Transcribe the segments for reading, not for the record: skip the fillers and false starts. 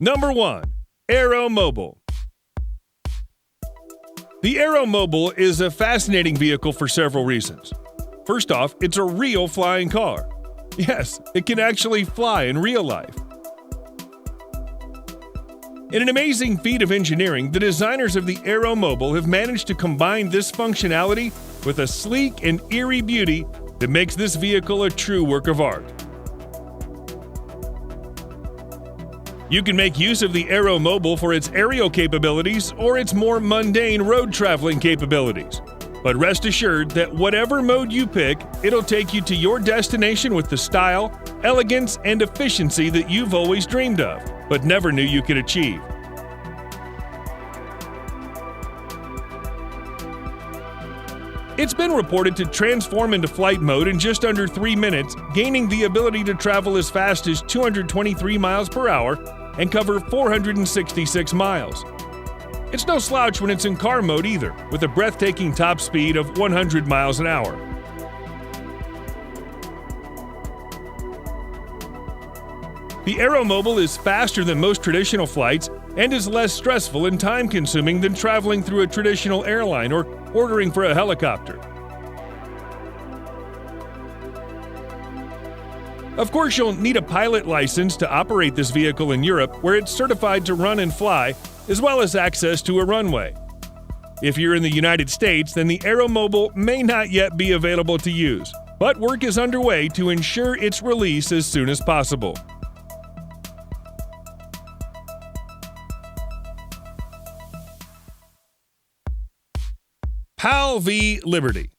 Number 1. Aeromobile. The Aeromobile is a fascinating vehicle for several reasons. First off, it's a real flying car. Yes, it can actually fly in real life. In an amazing feat of engineering, the designers of the Aeromobile have managed to combine this functionality with a sleek and eerie beauty that makes this vehicle a true work of art. You can make use of the Aeromobile for its aerial capabilities or its more mundane road traveling capabilities. But rest assured that whatever mode you pick, it'll take you to your destination with the style, elegance, and efficiency that you've always dreamed of, but never knew you could achieve. It's been reported to transform into flight mode in just under 3 minutes, gaining the ability to travel as fast as 223 miles per hour and cover 466 miles. It's no slouch when it's in car mode either, with a breathtaking top speed of 100 miles an hour. The Aeromobile is faster than most traditional flights and is less stressful and time-consuming than traveling through a traditional airline or ordering for a helicopter. Of course, you'll need a pilot license to operate this vehicle in Europe, where it's certified to run and fly, as well as access to a runway. If you're in the United States, then the Aeromobile may not yet be available to use, but work is underway to ensure its release as soon as possible. PAL v. Liberty.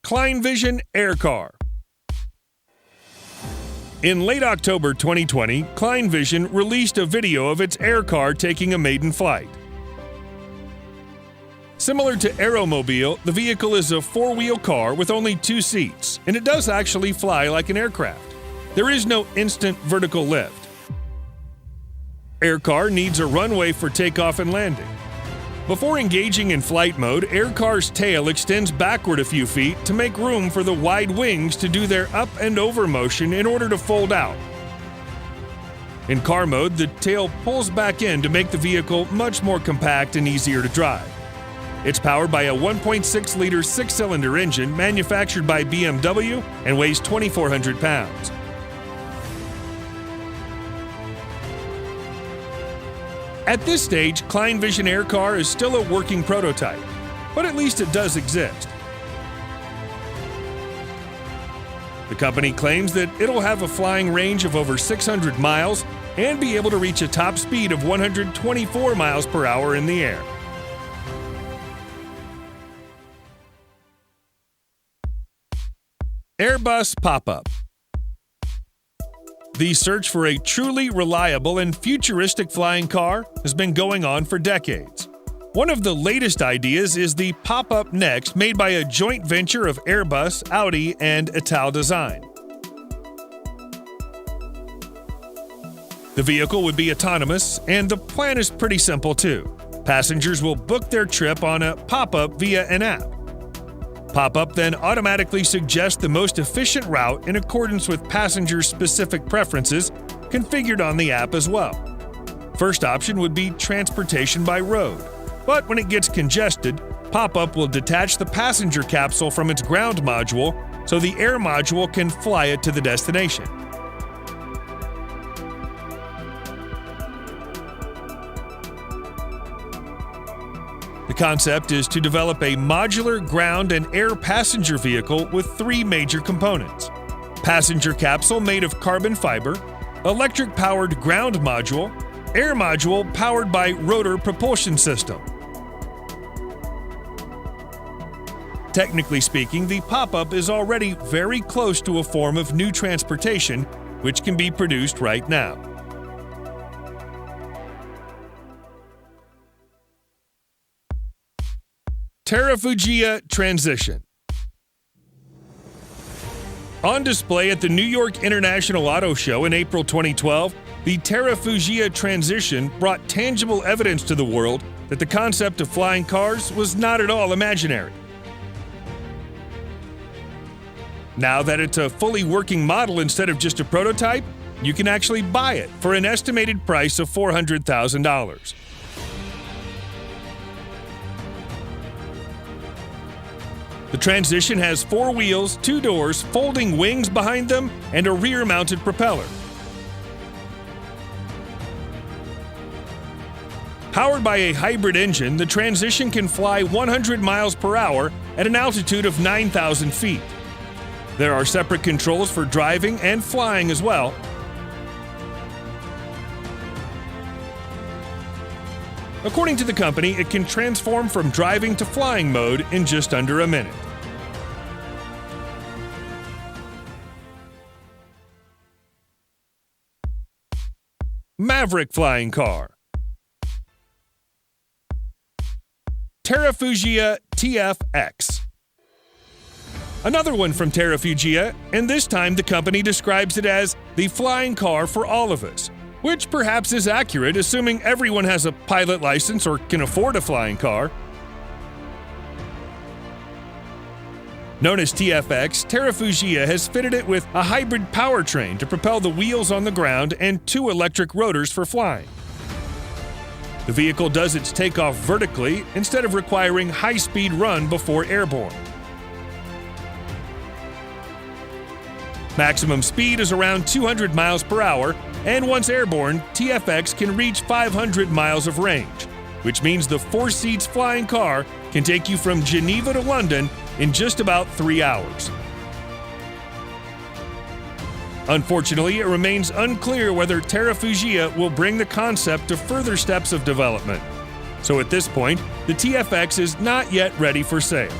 Klein Vision Air Car. In late October 2020, Klein Vision released a video of its air car taking a maiden flight. Similar to Aeromobile, the vehicle is a four-wheel car with only 2 seats, and it does actually fly like an aircraft. There is no instant vertical lift. Aircar needs a runway for takeoff and landing. Before engaging in flight mode, Aircar's tail extends backward a few feet to make room for the wide wings to do their up and over motion in order to fold out. In car mode, the tail pulls back in to make the vehicle much more compact and easier to drive. It's powered by a 1.6-liter 6-cylinder engine manufactured by BMW and weighs 2,400 pounds. At this stage, Klein Vision Air Car is still a working prototype, but at least it does exist. The company claims that it'll have a flying range of over 600 miles and be able to reach a top speed of 124 miles per hour in the air. Airbus Pop-Up. The search for a truly reliable and futuristic flying car has been going on for decades. One of the latest ideas is the Pop-Up Next, made by a joint venture of Airbus, Audi, and Ital Design. The vehicle would be autonomous, and the plan is pretty simple too. Passengers will book their trip on a pop-up via an app. Pop-up then automatically suggests the most efficient route in accordance with passengers' specific preferences, configured on the app as well. First option would be transportation by road, but when it gets congested, Pop-up will detach the passenger capsule from its ground module so the air module can fly it to the destination. The concept is to develop a modular ground and air passenger vehicle with three major components: passenger capsule made of carbon fiber, electric-powered ground module, air module powered by rotor propulsion system. Technically speaking, the Pop-up is already very close to a form of new transportation, which can be produced right now. Terrafugia Transition. On display at the New York International Auto Show in April 2012, the Terrafugia Transition brought tangible evidence to the world that the concept of flying cars was not at all imaginary. Now that it's a fully working model instead of just a prototype, you can actually buy it for an estimated price of $400,000. The Transition has 4 wheels, 2 doors, folding wings behind them, and a rear-mounted propeller. Powered by a hybrid engine, the Transition can fly 100 miles per hour at an altitude of 9,000 feet. There are separate controls for driving and flying as well. According to the company, it can transform from driving to flying mode in just under a minute. Maverick flying car. Terrafugia TFX. Another one from Terrafugia, and this time the company describes it as the flying car for all of us, which perhaps is accurate, assuming everyone has a pilot license or can afford a flying car. Known as TFX, Terrafugia has fitted it with a hybrid powertrain to propel the wheels on the ground and 2 electric rotors for flying. The vehicle does its takeoff vertically instead of requiring high-speed run before airborne. Maximum speed is around 200 miles per hour, and once airborne, TFX can reach 500 miles of range, which means the 4-seats flying car can take you from Geneva to London in just about 3 hours. Unfortunately, it remains unclear whether Terrafugia will bring the concept to further steps of development. So at this point, the TFX is not yet ready for sale.